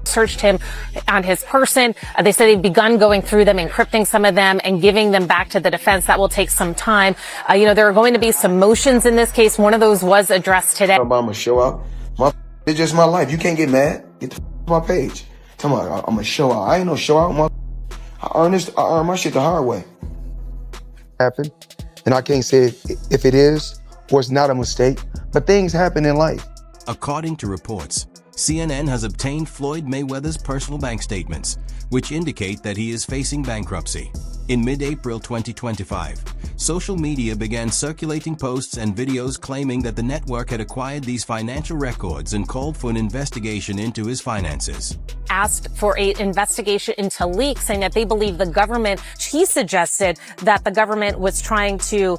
searched him on his person. They said they've begun going through them, encrypting some of them, and giving them back to the defense. That will take some time. There are going to be some motions in this case. One of those was addressed today. I'm gonna show out. It's just my life. You can't get mad. Get the my page. Tell me, I'm gonna show out. I ain't no show out. I earn my shit the hard way. Happen, and I can't say if it is or it's not a mistake, but things happen in life. According to reports, CNN has obtained Floyd Mayweather's personal bank statements, which indicate that he is facing bankruptcy. In mid-April 2025, social media began circulating posts and videos claiming that the network had acquired these financial records and called for an investigation into his finances. Asked for an investigation into leaks, saying that they believe the government, he suggested that the government was trying to,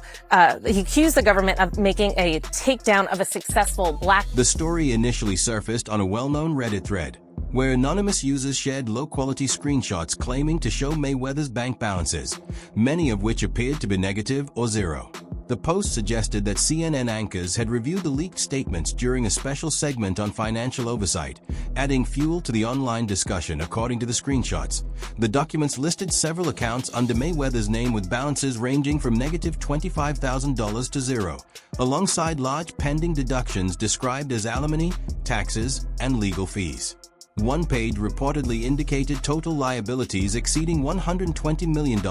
he accused the government of making a takedown of a successful black. The story initially surfaced on a well-known Reddit thread, where anonymous users shared low-quality screenshots claiming to show Mayweather's bank balances, many of which appeared to be negative or zero. The post suggested that CNN anchors had reviewed the leaked statements during a special segment on financial oversight, adding fuel to the online discussion. According to the screenshots, the documents listed several accounts under Mayweather's name with balances ranging from negative $25,000 to zero, alongside large pending deductions described as alimony, taxes, and legal fees. One page reportedly indicated total liabilities exceeding $120 million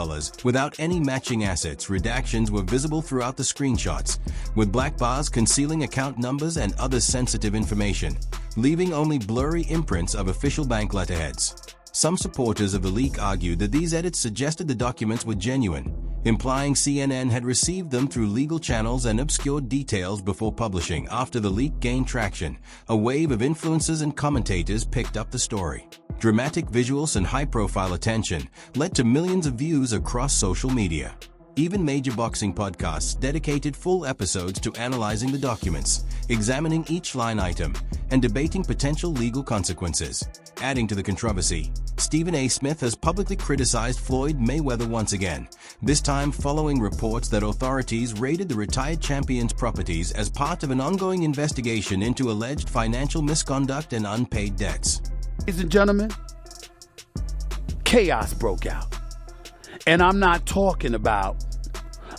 without any matching assets. Redactions were visible throughout the screenshots, with black bars concealing account numbers and other sensitive information, leaving only blurry imprints of official bank letterheads. Some supporters of the leak argued that these edits suggested the documents were genuine, implying CNN had received them through legal channels and obscured details before publishing. After the leak gained traction, a wave of influencers and commentators picked up the story. Dramatic visuals and high-profile attention led to millions of views across social media. Even major boxing podcasts dedicated full episodes to analyzing the documents, examining each line item, and debating potential legal consequences. Adding to the controversy, Stephen A. Smith has publicly criticized Floyd Mayweather once again, this time following reports that authorities raided the retired champion's properties as part of an ongoing investigation into alleged financial misconduct and unpaid debts. Ladies and gentlemen, chaos broke out. And I'm not talking about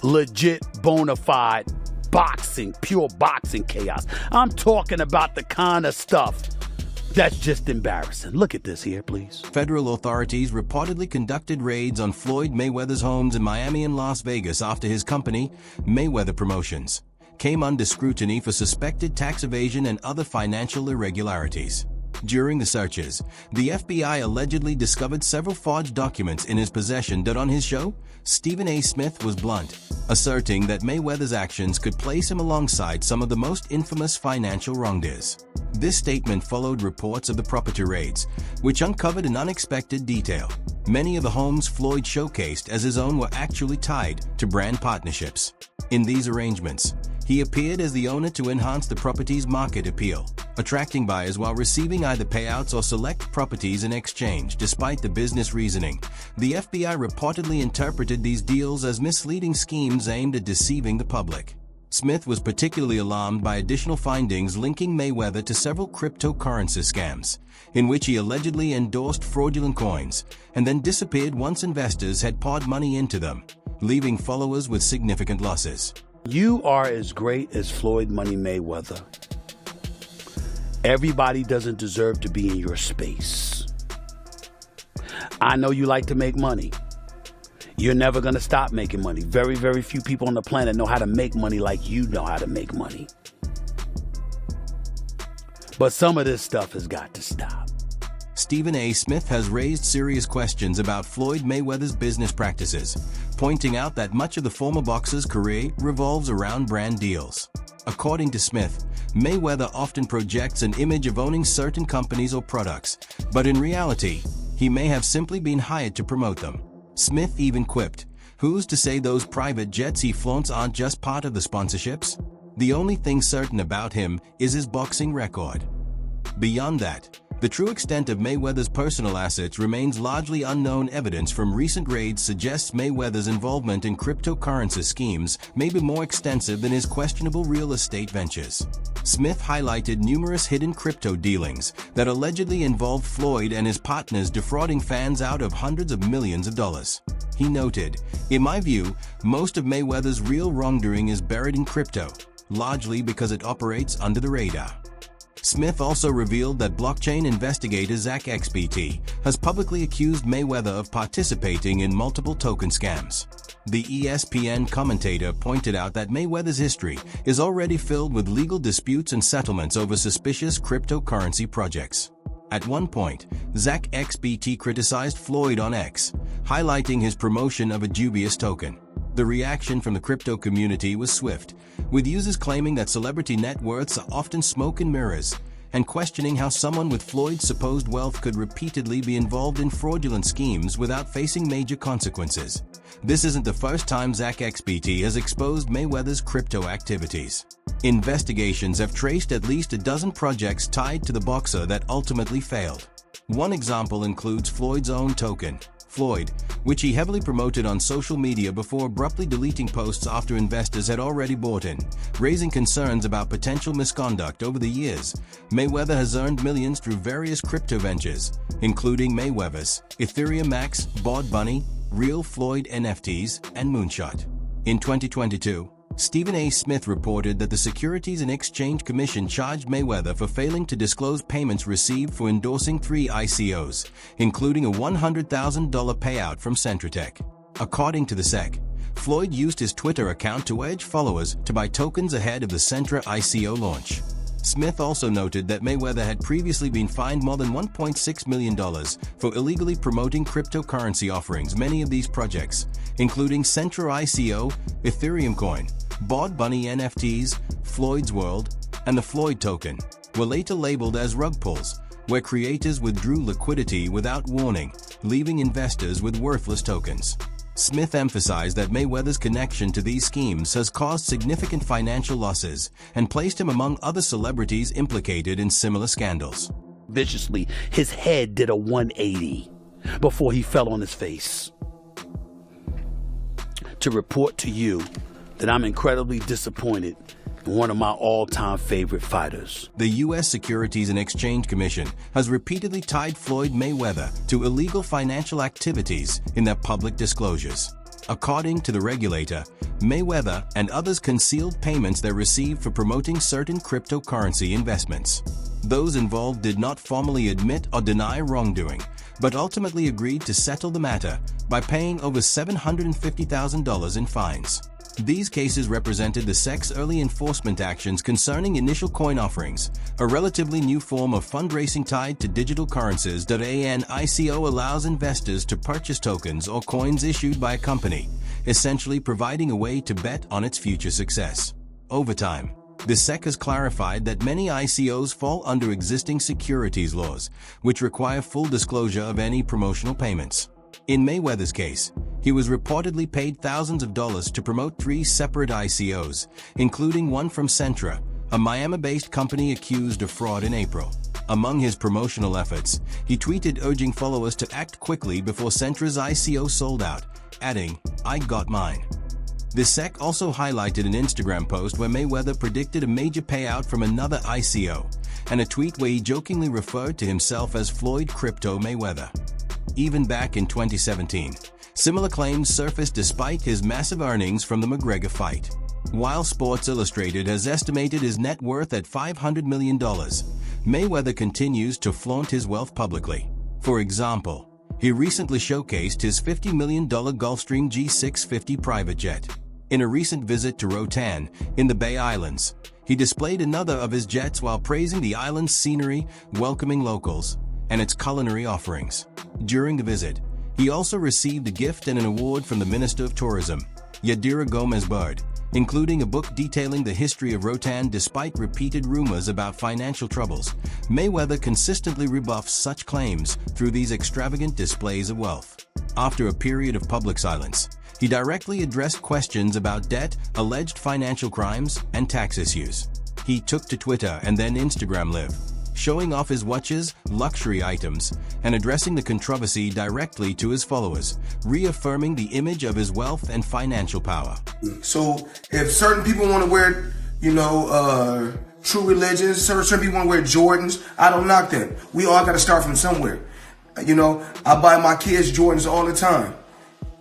legit, bona fide boxing, pure boxing chaos. I'm talking about the kind of stuff that's just embarrassing. Look at this here, please. Federal authorities reportedly conducted raids on Floyd Mayweather's homes in Miami and Las Vegas after his company, Mayweather Promotions, came under scrutiny for suspected tax evasion and other financial irregularities. During the searches, the FBI allegedly discovered several forged documents in his possession. On his show, Stephen A. Smith was blunt, asserting that Mayweather's actions could place him alongside some of the most infamous financial wrongdoers. This statement followed reports of the property raids, which uncovered an unexpected detail. Many of the homes Floyd showcased as his own were actually tied to brand partnerships. In these arrangements, he appeared as the owner to enhance the property's market appeal, attracting buyers while receiving either payouts or select properties in exchange. Despite the business reasoning, the FBI reportedly interpreted these deals as misleading schemes aimed at deceiving the public. Smith was particularly alarmed by additional findings linking Mayweather to several cryptocurrency scams, in which he allegedly endorsed fraudulent coins and then disappeared once investors had poured money into them, leaving followers with significant losses. You are as great as Floyd Money Mayweather. Everybody doesn't deserve to be in your space. I know you like to make money. You're never going to stop making money. Very, very few people on the planet know how to make money like you know how to make money. But some of this stuff has got to stop. Stephen A. Smith has raised serious questions about Floyd Mayweather's business practices, pointing out that much of the former boxer's career revolves around brand deals. According to Smith, Mayweather often projects an image of owning certain companies or products, but in reality, he may have simply been hired to promote them. Smith even quipped, "Who's to say those private jets he flaunts aren't just part of the sponsorships? The only thing certain about him is his boxing record." Beyond that, the true extent of Mayweather's personal assets remains largely unknown. Evidence from recent raids suggests Mayweather's involvement in cryptocurrency schemes may be more extensive than his questionable real estate ventures. Smith highlighted numerous hidden crypto dealings that allegedly involved Floyd and his partners defrauding fans out of hundreds of millions of dollars. He noted, "In my view, most of Mayweather's real wrongdoing is buried in crypto, largely because it operates under the radar." Smith also revealed that blockchain investigator Zach XBT has publicly accused Mayweather of participating in multiple token scams. The ESPN commentator pointed out that Mayweather's history is already filled with legal disputes and settlements over suspicious cryptocurrency projects. At one point, Zach XBT criticized Floyd on X, highlighting his promotion of a dubious token. The reaction from the crypto community was swift, with users claiming that celebrity net worths are often smoke and mirrors, and questioning how someone with Floyd's supposed wealth could repeatedly be involved in fraudulent schemes without facing major consequences. This isn't the first time Zach XBT has exposed Mayweather's crypto activities. Investigations have traced at least a dozen projects tied to the boxer that ultimately failed. One example includes Floyd's own token, Floyd, which he heavily promoted on social media before abruptly deleting posts after investors had already bought in, raising concerns about potential misconduct. Over the years, Mayweather has earned millions through various crypto ventures, including Mayweather's, Ethereum Max, Bod Bunny, Real Floyd NFTs, and Moonshot. In 2022, Stephen A. Smith reported that the Securities and Exchange Commission charged Mayweather for failing to disclose payments received for endorsing 3 ICOs, including a $100,000 payout from Centratech. According to the SEC, Floyd used his Twitter account to urge followers to buy tokens ahead of the Centra ICO launch. Smith also noted that Mayweather had previously been fined more than $1.6 million for illegally promoting cryptocurrency offerings. Many of these projects, including Centra ICO, Ethereum Coin, Bod Bunny NFTs, Floyd's World, and the Floyd token, were later labeled as rug pulls, where creators withdrew liquidity without warning, leaving investors with worthless tokens. Smith emphasized that Mayweather's connection to these schemes has caused significant financial losses and placed him among other celebrities implicated in similar scandals. Viciously, his head did a 180 before he fell on his face. To report to you that I'm incredibly disappointed in one of my all-time favorite fighters. The U.S. Securities and Exchange Commission has repeatedly tied Floyd Mayweather to illegal financial activities in their public disclosures. According to the regulator, Mayweather and others concealed payments they received for promoting certain cryptocurrency investments. Those involved did not formally admit or deny wrongdoing, but ultimately agreed to settle the matter by paying over $750,000 in fines. These cases represented the SEC's early enforcement actions concerning initial coin offerings, a relatively new form of fundraising tied to digital currencies. An ICO allows investors to purchase tokens or coins issued by a company, essentially providing a way to bet on its future success. Over time, the SEC has clarified that many ICOs fall under existing securities laws, which require full disclosure of any promotional payments. In Mayweather's case, he was reportedly paid thousands of dollars to promote 3 separate ICOs, including one from Centra, a Miami-based company accused of fraud in April. Among his promotional efforts, he tweeted urging followers to act quickly before Centra's ICO sold out, adding, "I got mine." The SEC also highlighted an Instagram post where Mayweather predicted a major payout from another ICO, and a tweet where he jokingly referred to himself as Floyd Crypto Mayweather. Even back in 2017, similar claims surfaced despite his massive earnings from the McGregor fight. While Sports Illustrated has estimated his net worth at $500 million, Mayweather continues to flaunt his wealth publicly. For example, he recently showcased his $50 million Gulfstream G650 private jet. In a recent visit to Roatan, in the Bay Islands, he displayed another of his jets while praising the island's scenery, welcoming locals, and its culinary offerings. During the visit, he also received a gift and an award from the Minister of Tourism, Yadira Gomez-Bird, including a book detailing the history of Roatan. Despite repeated rumors about financial troubles, Mayweather consistently rebuffs such claims through these extravagant displays of wealth. After a period of public silence, he directly addressed questions about debt, alleged financial crimes, and tax issues. He took to Twitter and then Instagram Live, showing off his watches, luxury items, and addressing the controversy directly to his followers, reaffirming the image of his wealth and financial power. So if certain people want to wear, true religions. Certain people want to wear Jordans. I don't knock them. We all got to start from somewhere. You know, I buy my kids Jordans all the time.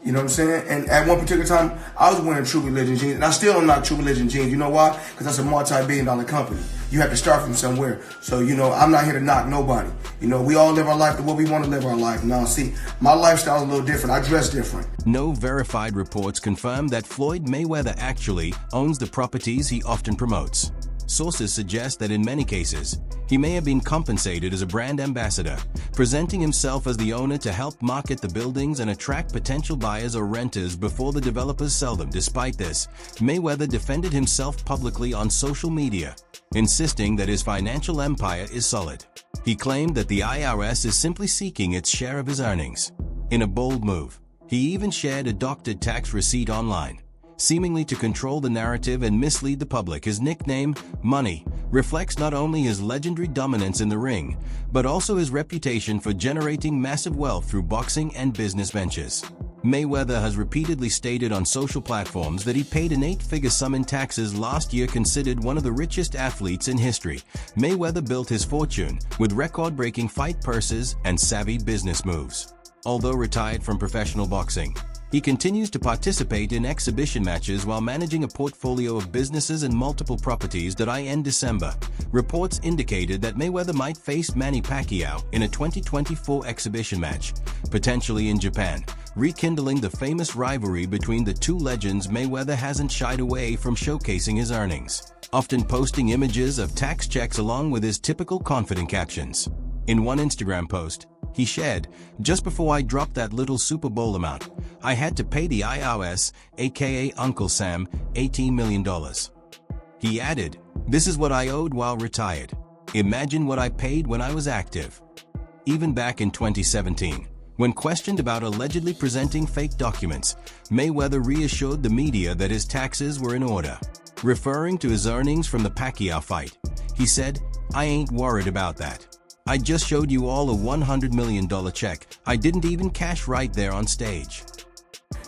You know what I'm saying? And at one particular time, I was wearing True Religion jeans, and I still don't knock True Religion jeans. You know why? Because that's a multi-billion-dollar company. You have to start from somewhere. So, you know, I'm not here to knock nobody. You know, we all live our life the way we want to live our life. Now, see, my lifestyle is a little different. I dress different. No verified reports confirm that Floyd Mayweather actually owns the properties he often promotes. Sources suggest that in many cases, he may have been compensated as a brand ambassador, presenting himself as the owner to help market the buildings and attract potential buyers or renters before the developers sell them. Despite this, Mayweather defended himself publicly on social media, insisting that his financial empire is solid. He claimed that the IRS is simply seeking its share of his earnings. In a bold move, he even shared a doctored tax receipt online, seemingly to control the narrative and mislead the public. His nickname, Money, reflects not only his legendary dominance in the ring, but also his reputation for generating massive wealth through boxing and business ventures. Mayweather has repeatedly stated on social platforms that he paid an 8-figure sum in taxes last year. Considered one of the richest athletes in history, Mayweather built his fortune with record-breaking fight purses and savvy business moves. Although retired from professional boxing, he continues to participate in exhibition matches while managing a portfolio of businesses and multiple properties. In December, reports indicated that Mayweather might face Manny Pacquiao in a 2024 exhibition match, potentially in Japan, rekindling the famous rivalry between the two legends. Mayweather hasn't shied away from showcasing his earnings, often posting images of tax checks along with his typical confident captions. In one Instagram post, he shared, "Just before I dropped that little Super Bowl amount, I had to pay the IRS, aka Uncle Sam, $18 million. He added, "This is what I owed while retired. Imagine what I paid when I was active." Even back in 2017, when questioned about allegedly presenting fake documents, Mayweather reassured the media that his taxes were in order. Referring to his earnings from the Pacquiao fight, he said, "I ain't worried about that. I just showed you all a $100 million check. I didn't even cash right there on stage."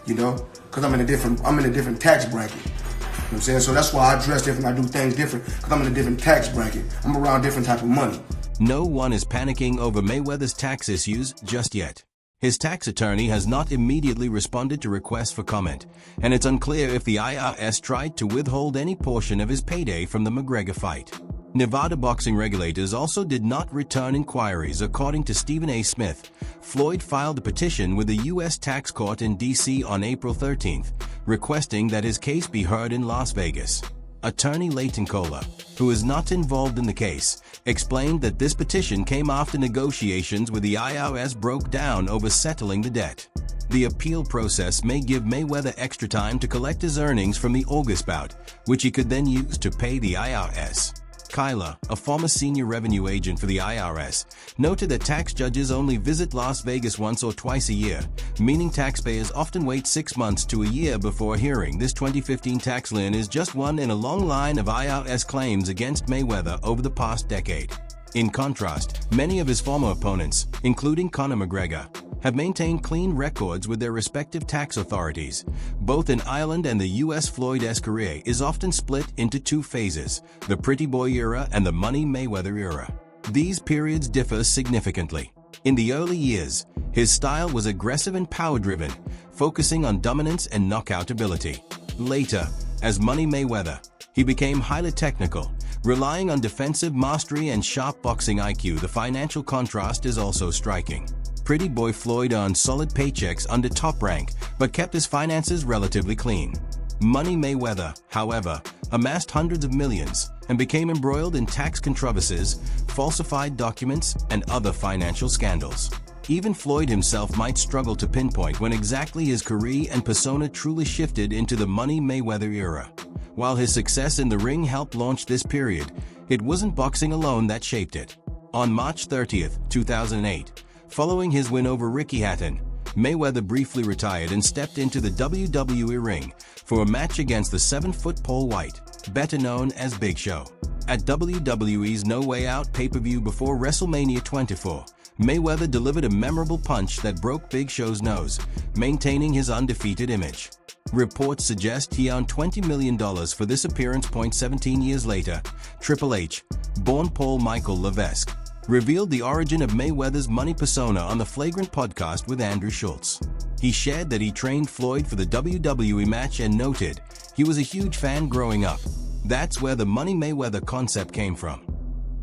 You know, because I'm in a different tax bracket. You know what I'm saying? So that's why I dress different, I do things different, because I'm in a different tax bracket. I'm around different type of money. No one is panicking over Mayweather's tax issues just yet. His tax attorney has not immediately responded to requests for comment, and it's unclear if the IRS tried to withhold any portion of his payday from the McGregor fight. Nevada boxing regulators also did not return inquiries. According to Stephen A. Smith, Floyd filed a petition with the U.S. tax court in D.C. on April 13th, requesting that his case be heard in Las Vegas. Attorney Leighton Kohler, who is not involved in the case, explained that this petition came after negotiations with the IRS broke down over settling the debt. The appeal process may give Mayweather extra time to collect his earnings from the August bout, which he could then use to pay the IRS. Kyler, a former senior revenue agent for the IRS, noted that tax judges only visit Las Vegas once or twice a year, meaning taxpayers often wait 6 months to a year before hearing. This 2015 tax lien is just one in a long line of IRS claims against Mayweather over the past decade. In contrast, many of his former opponents, including Conor McGregor, have maintained clean records with their respective tax authorities. Both in Ireland and the US, Floyd's career is often split into two phases, the Pretty Boy era and the Money Mayweather era. These periods differ significantly. In the early years, his style was aggressive and power-driven, focusing on dominance and knockout ability. Later, as Money Mayweather, he became highly technical, relying on defensive mastery and sharp boxing IQ. The financial contrast is also striking. Pretty Boy Floyd earned solid paychecks under Top Rank, but kept his finances relatively clean. Money Mayweather, however, amassed hundreds of millions and became embroiled in tax controversies, falsified documents, and other financial scandals. Even Floyd himself might struggle to pinpoint when exactly his career and persona truly shifted into the Money Mayweather era. While his success in the ring helped launch this period, it wasn't boxing alone that shaped it. On March 30, 2008, following his win over Ricky Hatton, Mayweather briefly retired and stepped into the WWE ring for a match against the 7-foot Paul White. better known as Big Show. At WWE's No Way Out pay-per-view before WrestleMania 24, Mayweather delivered a memorable punch that broke Big Show's nose, maintaining his undefeated image. Reports suggest he earned $20 million for this appearance. 17 years later, Triple H, born Paul Michael Levesque, revealed the origin of Mayweather's money persona on the Flagrant podcast with Andrew Schultz. He shared that he trained Floyd for the WWE match and noted he was a huge fan growing up. That's where the Money Mayweather concept came from.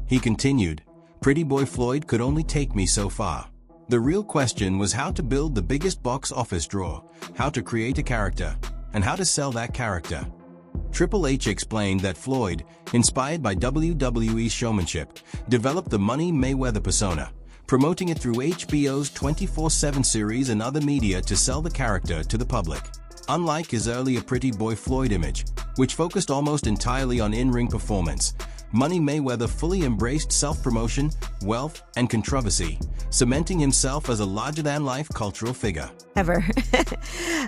He continued, "Pretty boy Floyd could only take me so far. The real question was how to build the biggest box office draw, how to create a character, and how to sell that character." Triple H explained that Floyd, inspired by WWE's showmanship, developed the Money Mayweather persona, promoting it through HBO's 24/7 series and other media to sell the character to the public. Unlike his earlier Pretty Boy Floyd image, which focused almost entirely on in-ring performance, Money Mayweather fully embraced self-promotion, wealth, and controversy, cementing himself as a larger-than-life cultural figure. Ever.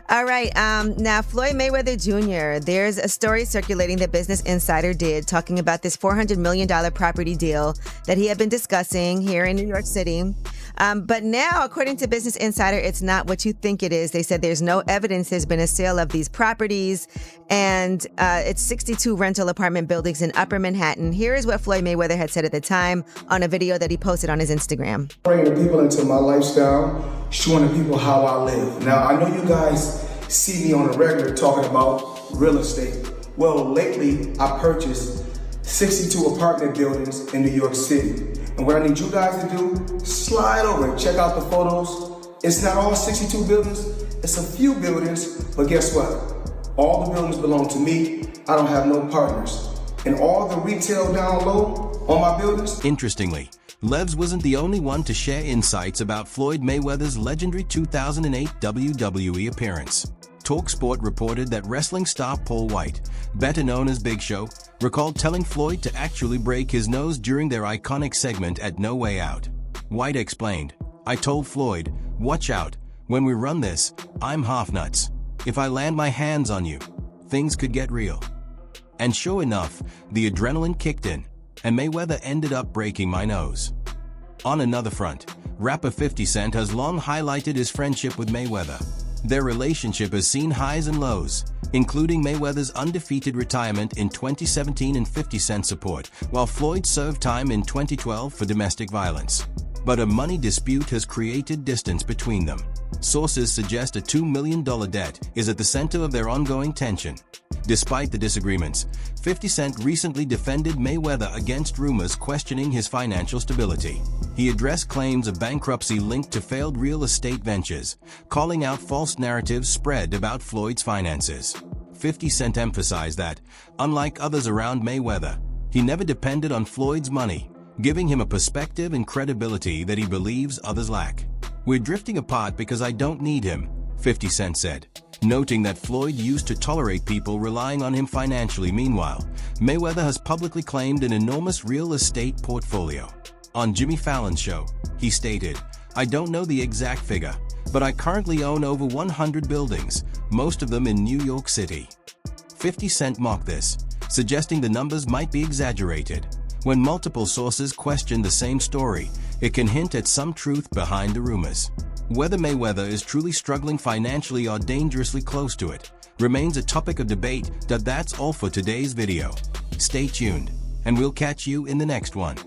All right. Now, Floyd Mayweather Jr., there's a story circulating that Business Insider did talking about this $400 million property deal that he had been discussing here in New York City. But now, according to Business Insider, it's not what you think it is. They said there's no evidence there's been a sale of these properties, and it's 62 rental apartment buildings in Upper Manhattan. Here is what Floyd Mayweather had said at the time on a video that he posted on his Instagram. Bringing the people into my lifestyle, showing the people how I live. Now, I know you guys see me on a regular talking about real estate. Well, lately, I purchased 62 apartment buildings in New York City. And what I need you guys to do, slide over and check out the photos. It's not all 62 buildings, it's a few buildings, but guess what? All the buildings belong to me. I don't have no partners. And all the retail down low on my buildings. Interestingly, Levs wasn't the only one to share insights about Floyd Mayweather's legendary 2008 WWE appearance. TalkSport reported that wrestling star Paul White, better known as Big Show, recalled telling Floyd to actually break his nose during their iconic segment at No Way Out. White explained, "I told Floyd, watch out, when we run this, I'm half nuts. If I land my hands on you, things could get real." And sure enough, the adrenaline kicked in, and Mayweather ended up breaking my nose. On another front, rapper 50 Cent has long highlighted his friendship with Mayweather. Their relationship has seen highs and lows, including Mayweather's undefeated retirement in 2017 and 50 Cent's support, while Floyd served time in 2012 for domestic violence. But a money dispute has created distance between them. Sources suggest a $2 million debt is at the center of their ongoing tension. Despite the disagreements, 50 Cent recently defended Mayweather against rumors questioning his financial stability. He addressed claims of bankruptcy linked to failed real estate ventures, calling out false narratives spread about Floyd's finances. 50 Cent emphasized that, unlike others around Mayweather, he never depended on Floyd's money, giving him a perspective and credibility that he believes others lack. "We're drifting apart because I don't need him," 50 Cent said, noting that Floyd used to tolerate people relying on him financially. Meanwhile, Mayweather has publicly claimed an enormous real estate portfolio. On Jimmy Fallon's show, he stated, "I don't know the exact figure, but I currently own over 100 buildings, most of them in New York City." 50 Cent mocked this, suggesting the numbers might be exaggerated. When multiple sources question the same story, it can hint at some truth behind the rumors. Whether Mayweather is truly struggling financially or dangerously close to it remains a topic of debate. That's all for today's video. Stay tuned, and we'll catch you in the next one.